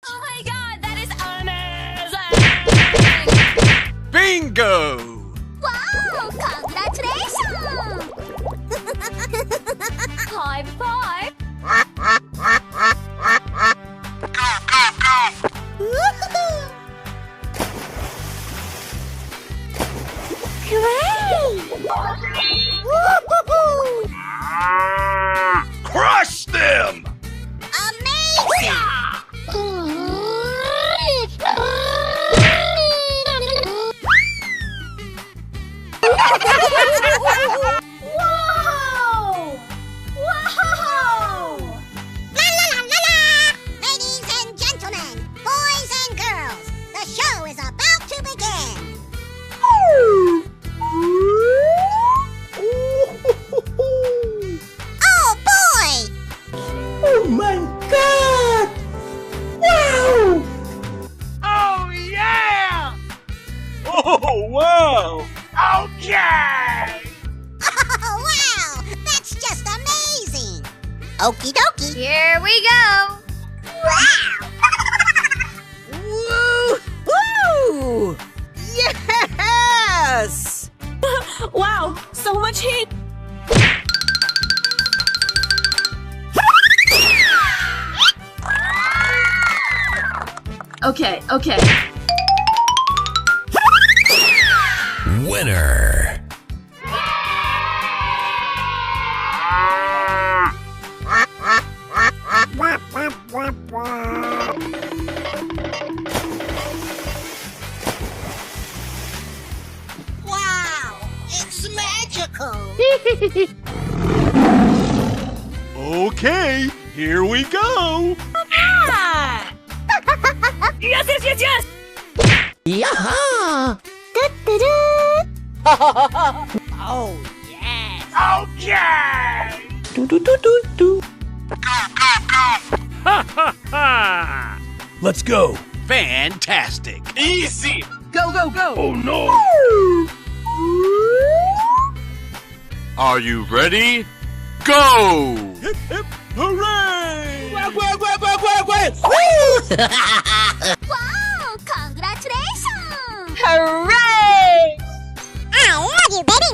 Oh my god, that is amazing! Bingo! Wow, congratulations! High five! Crush them! Amazing! Whoa! Whoa! La la la la la! Ladies and gentlemen, boys and girls, the show is about to begin. Oh boy! Oh my God! Wow! Oh yeah! Oh wow! Okay! Oh wow! That's just amazing! Okie dokie! Here we go! Woo-hoo! Yes! Wow, so much heat! Okay. Winner. Wow! It's magical! Okay, here we go! Ah! Yes! Yaha! Oh yes! Okay! Do. Ha ha ha! Let's go. Fantastic! Easy. Go! Oh no! Are you ready? Go! Hip hip hooray! Wow, congratulations! Hooray! I love you, baby!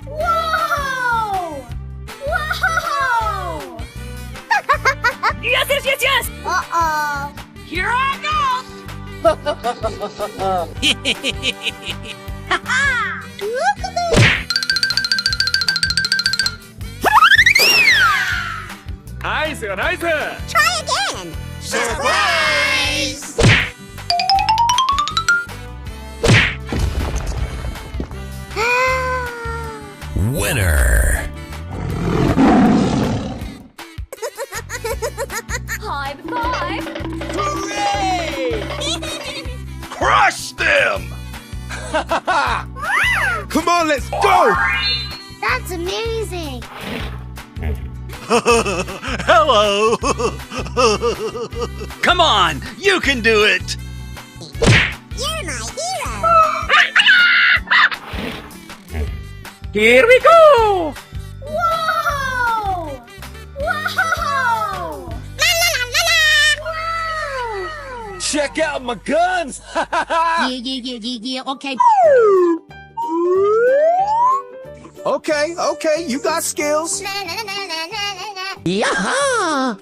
Whoa! Whoa! Yes! Uh-oh! Here I Nice! Try again! Surprise! Winner. High five! Crush them! Come on, let's go! That's amazing! Hello! Come on, you can do it! You're my hero! Here we go! Whoa! Whoa! La la la la la! Check out my guns. Yeah, okay. Okay, you got skills. La la la la la la la! Yaha!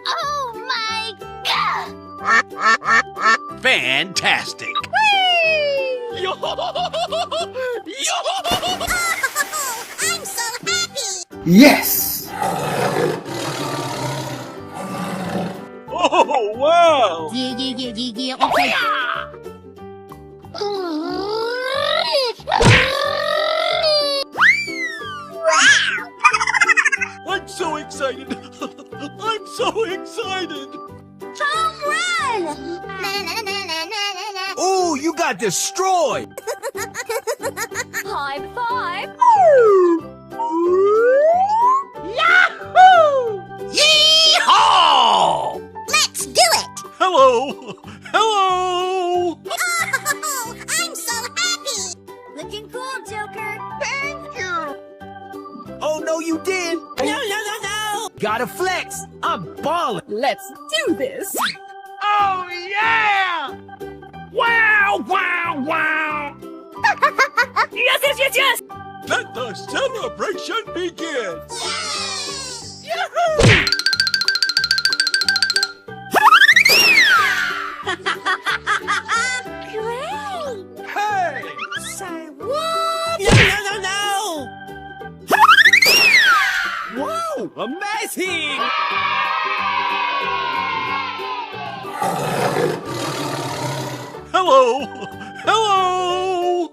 Oh my god! Fantastic! Oh, I'm so happy! Yes! Oh, wow! Yeah, okay. I'm so excited! I'm so excited! Home run! La la la la la la! Ooh, you got destroyed! High five! Yeehaw! Let's do it! Hello! Hello! Oh, I'm so happy! Looking cool, Joker! Oh, no, you did! No! gotta flex. I'm ballin'. Let's do this. Oh, yeah! Wow, wow, wow. Yes, yes, yes, yes. Let the celebration begin! Great! Hey! Say what? No! Whoa, amazing! Hello! Hello!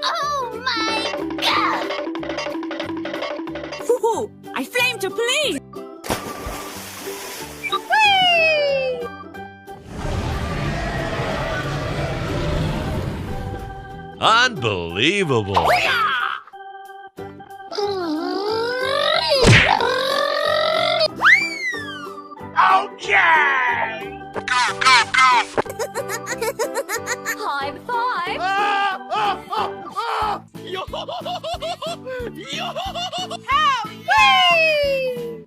Oh my god! Hoo-hoo. I flame to please. Unbelievable. Okay. High five.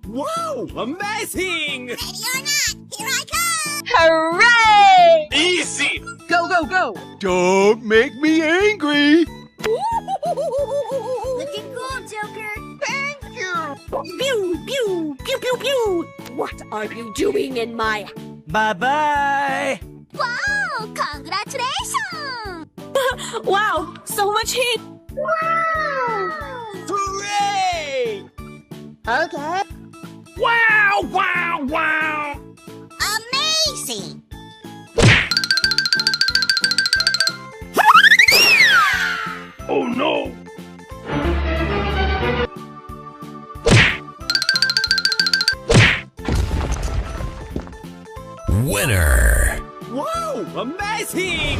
Whoa, amazing! Ready or not, here I come! Hooray! Easy. Go, go, go. Don't make me angry! Looking cool, Joker! Pew, pew, pew, pew, pew. What are you doing in my... Bye-bye! Wow! Congratulations! Wow, so much heat. Hooray! Okay. Wow, wow, wow. Amazing! Oh no. Winner. Whoa, amazing!